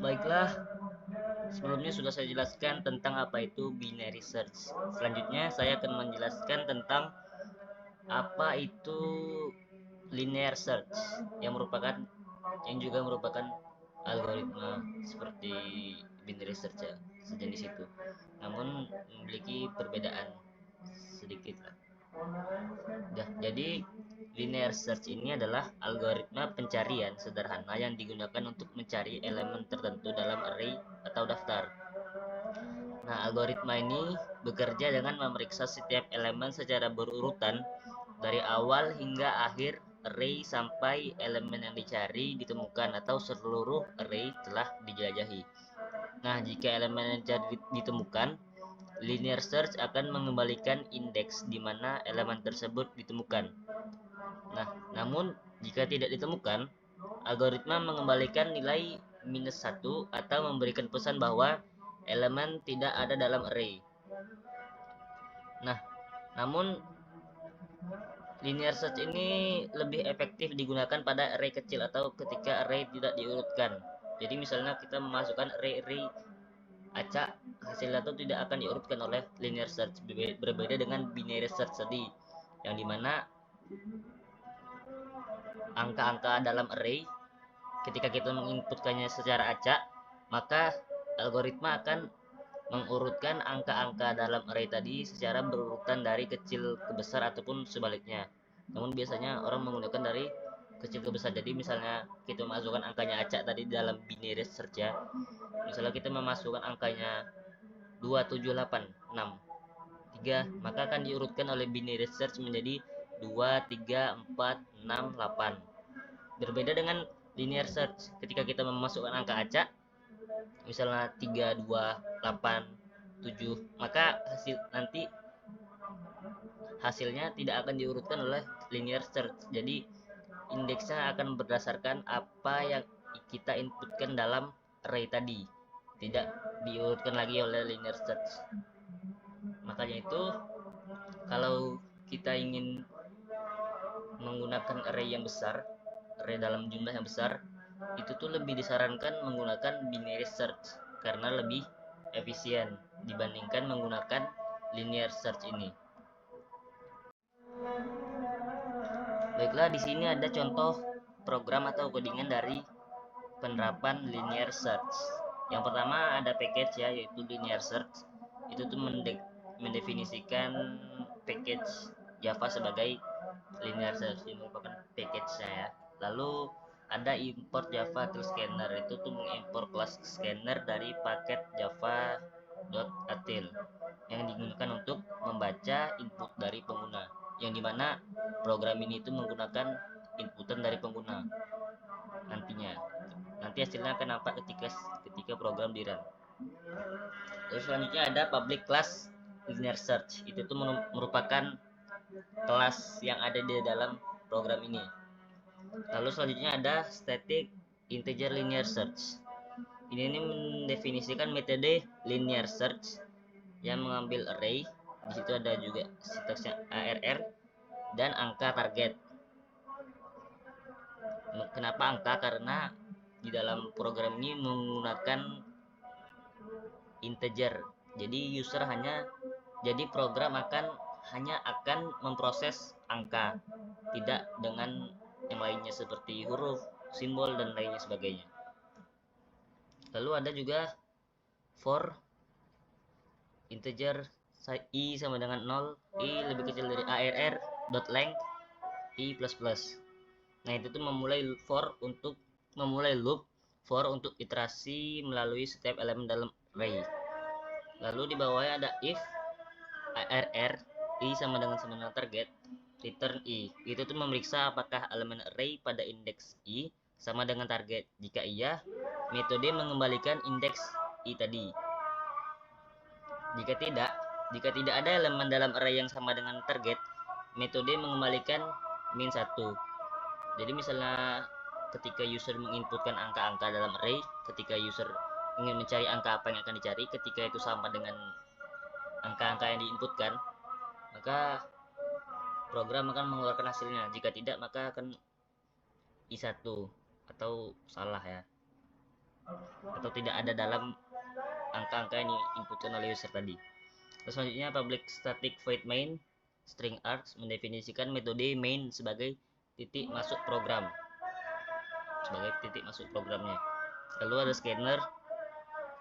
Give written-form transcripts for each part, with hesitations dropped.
Baiklah, sebelumnya sudah saya jelaskan tentang apa itu binary search. Selanjutnya saya akan menjelaskan tentang apa itu linear search yang juga merupakan algoritma seperti binary search ya, sejenis itu. Namun memiliki perbedaan sedikit lah. Jadi linear search ini adalah algoritma pencarian sederhana yang digunakan untuk mencari elemen tertentu dalam array atau daftar. Nah, algoritma ini bekerja dengan memeriksa setiap elemen secara berurutan dari awal hingga akhir array sampai elemen yang dicari ditemukan atau seluruh array telah dijelajahi. Nah, jika elemen yang dicari ditemukan, linear search akan mengembalikan indeks di mana elemen tersebut ditemukan. Nah, namun jika tidak ditemukan, algoritma mengembalikan nilai -1 atau memberikan pesan bahwa elemen tidak ada dalam array. Nah, namun linear search ini lebih efektif digunakan pada array kecil atau ketika array tidak diurutkan. Jadi misalnya kita memasukkan array acak, hasilnya itu tidak akan diurutkan oleh linear search, berbeda dengan binary search tadi, yang dimana angka-angka dalam array ketika kita menginputkannya secara acak, maka algoritma akan mengurutkan angka-angka dalam array tadi secara berurutan dari kecil ke besar ataupun sebaliknya. Namun biasanya orang menggunakan dari kecil ke besar. Jadi misalnya kita memasukkan angkanya acak tadi dalam binary search ya. Misalnya kita memasukkan angkanya 27863, maka akan diurutkan oleh binary search menjadi 2, 3, 4, 6, 8. Berbeda dengan linear search, ketika kita memasukkan angka acak misalnya 3, 2, 8, 7, maka hasilnya tidak akan diurutkan oleh linear search. Jadi indeksnya akan berdasarkan apa yang kita inputkan dalam array tadi, tidak diurutkan lagi oleh linear search. Makanya itu kalau kita ingin menggunakan array yang besar, array dalam jumlah yang besar, itu tuh lebih disarankan menggunakan binary search karena lebih efisien dibandingkan menggunakan linear search ini. Baiklah, di sini ada contoh program atau codingan dari penerapan linear search. Yang pertama ada package ya, yaitu linear search. Itu tuh mendefinisikan package Java sebagai linear search, ini merupakan package saya. Lalu ada import Java tool scanner, itu tuh mengimpor kelas scanner dari paket java.util yang digunakan untuk membaca input dari pengguna, yang dimana program ini itu menggunakan inputan dari pengguna. Nanti hasilnya akan nampak ketika program di run. Terus selanjutnya ada public class linear search, itu tuh merupakan kelas yang ada di dalam program ini. Lalu selanjutnya ada static integer linear search. Ini mendefinisikan metode linear search yang mengambil array. Di situ ada juga sintaksnya ARR dan angka target. Kenapa angka? Karena di dalam program ini menggunakan integer. Jadi program hanya akan memproses angka, tidak dengan yang lainnya seperti huruf, simbol dan lainnya sebagainya. Lalu ada juga for integer i sama dengan 0, i lebih kecil dari arr dot length i plus plus. Nah, itu tuh memulai loop for untuk iterasi melalui setiap elemen dalam array. Lalu di bawahnya ada if arr i sama dengan target return i. Itu tuh memeriksa apakah elemen array pada indeks i sama dengan target. Jika iya, metode mengembalikan indeks i tadi. Jika tidak ada elemen dalam array yang sama dengan target, metode mengembalikan -1. Jadi misalnya ketika user menginputkan angka-angka dalam array, ketika user ingin mencari angka apa yang akan dicari, ketika itu sama dengan angka-angka yang diinputkan, maka program akan mengeluarkan hasilnya. Jika tidak, maka akan i1 atau salah ya. atau tidak ada dalam angka-angka yang diinputkan oleh user tadi. Terus selanjutnya public static void main string args mendefinisikan metode main sebagai titik masuk program, programnya. Lalu ada scanner,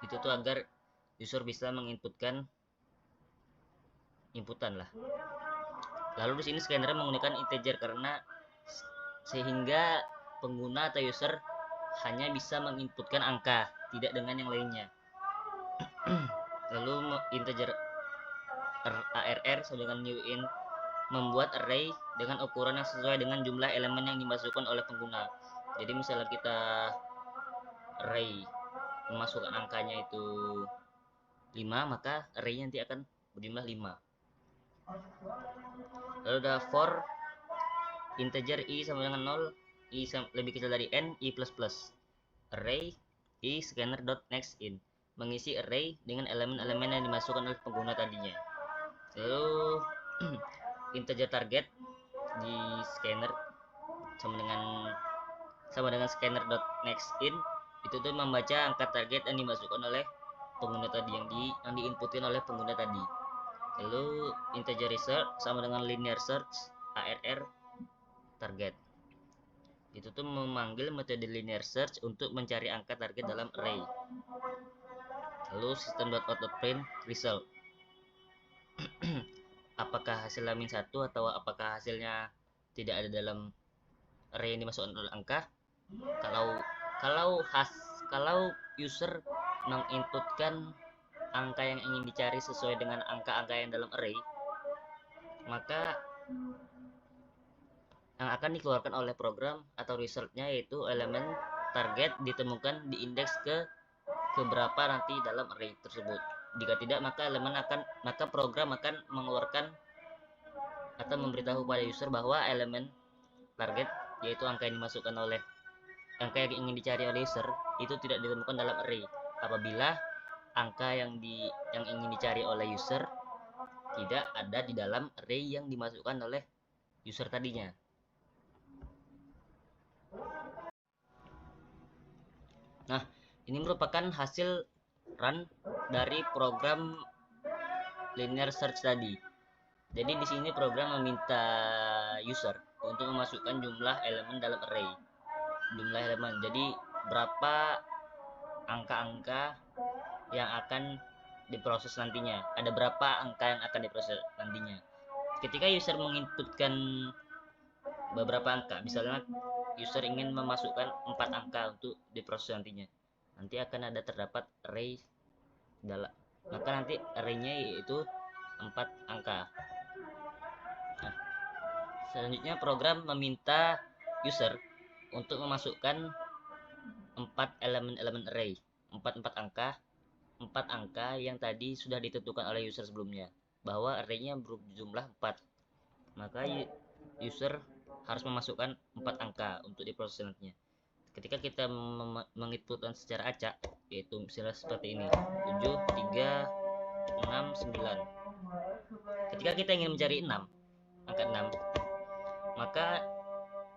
itu tuh agar user bisa menginputkan inputan lah. Lalu di sini scanner menggunakan integer karena sehingga pengguna atau user hanya bisa menginputkan angka, tidak dengan yang lainnya. Lalu integer arr sama dengan new int membuat array dengan ukuran yang sesuai dengan jumlah elemen yang dimasukkan oleh pengguna. Jadi misalnya kita array memasukkan angkanya itu 5, maka array nanti akan berjumlah 5. Lalu ada for integer i sama dengan 0, i lebih kecil dari n, i plus plus. Array i scanner dot next in mengisi array dengan elemen-elemen yang dimasukkan oleh pengguna tadinya. Lalu integer target di scanner sama dengan scanner dot next in itu tuh membaca angka target yang dimasukkan oleh pengguna tadi, yang diinputkan oleh pengguna tadi. Lalu integer research sama dengan linear search arr target, itu tuh memanggil metode linear search untuk mencari angka target dalam array. Lalu system.out.print result apakah hasilnya min 1 atau apakah hasilnya tidak ada dalam array yang dimasukkan oleh angka. Kalau user menginputkan angka yang ingin dicari sesuai dengan angka-angka yang dalam array, maka yang akan dikeluarkan oleh program atau resultnya yaitu elemen target ditemukan di indeks ke berapa nanti dalam array tersebut. Jika tidak, maka program akan mengeluarkan atau memberitahu pada user bahwa elemen target, yaitu angka yang dimasukkan oleh angka yang ingin dicari oleh user, itu tidak ditemukan dalam array apabila angka yang ingin dicari oleh user tidak ada di dalam array yang dimasukkan oleh user tadinya. Nah, ini merupakan hasil run dari program linear search tadi. Jadi di sini program meminta user untuk memasukkan jumlah elemen dalam array. Jumlah elemen. Jadi berapa angka-angka yang akan diproses nantinya. Ada berapa angka yang akan diproses nantinya. Ketika user menginputkan beberapa angka, misalnya user ingin memasukkan 4 angka untuk diproses nantinya, nanti akan ada terdapat array dalam, maka nanti arraynya yaitu 4 angka. Nah, selanjutnya program meminta user untuk memasukkan 4 elemen array, 4 angka yang tadi sudah ditentukan oleh user sebelumnya, bahwa arraynya berjumlah 4. Maka user harus memasukkan 4 angka untuk diproses nantinya. Ketika kita menginputkan secara acak, yaitu misalnya seperti ini, 7, 3, 6, 9. Ketika kita ingin mencari 6, angka 6, maka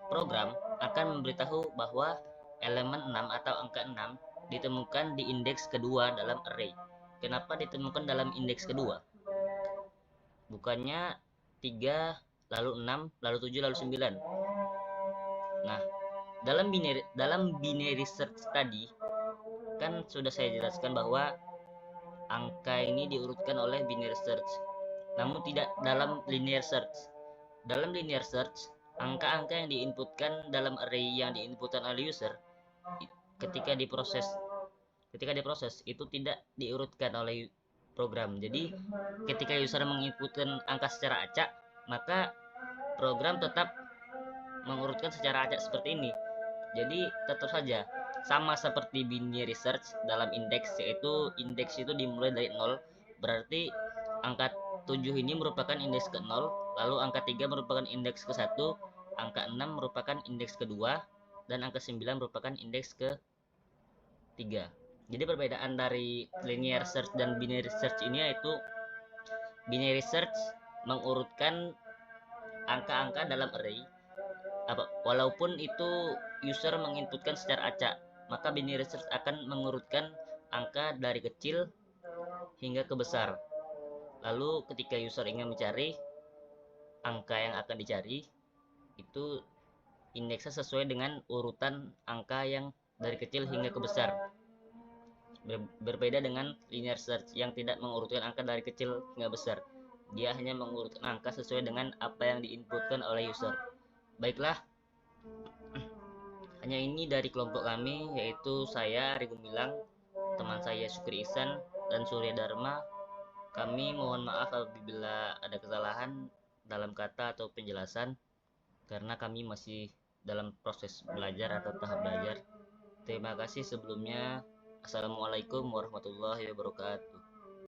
program akan memberitahu bahwa elemen 6 atau angka 6 ditemukan di indeks kedua dalam array. Kenapa ditemukan dalam indeks kedua? Bukannya 3, lalu 6, lalu 7, lalu 9. Nah, dalam binary search tadi kan sudah saya jelaskan bahwa angka ini diurutkan oleh binary search, namun tidak dalam linear search. Dalam linear search, angka-angka yang diinputkan dalam array yang diinputkan oleh user ketika diproses itu tidak diurutkan oleh program. Jadi ketika user menginputkan angka secara acak, maka program tetap mengurutkan secara acak seperti ini. Jadi tetap saja sama seperti binary search dalam indeks, yaitu indeks itu dimulai dari 0, berarti angka 7 ini merupakan indeks ke 0, lalu angka 3 merupakan indeks ke 1, angka 6 merupakan indeks kedua, dan angka 9 merupakan indeks ke 3. Jadi perbedaan dari linear search dan binary search ini yaitu binary search mengurutkan angka-angka dalam array walaupun itu user menginputkan secara acak. maka binary search akan mengurutkan angka dari kecil hingga ke besar. Lalu ketika user ingin mencari angka yang akan dicari, itu indeksnya sesuai dengan urutan angka yang dari kecil hingga ke besar. Berbeda dengan linear search yang tidak mengurutkan angka dari kecil hingga besar. Dia hanya mengurutkan angka sesuai dengan apa yang diinputkan oleh user. Baiklah, hanya ini dari kelompok kami, yaitu saya, Ari Gumilang, teman saya Syukri Ihsan, dan Surya Dharma. Kami mohon maaf apabila ada kesalahan dalam kata atau penjelasan, karena kami masih dalam proses belajar atau tahap belajar. Terima kasih sebelumnya. Assalamualaikum warahmatullahi wabarakatuh.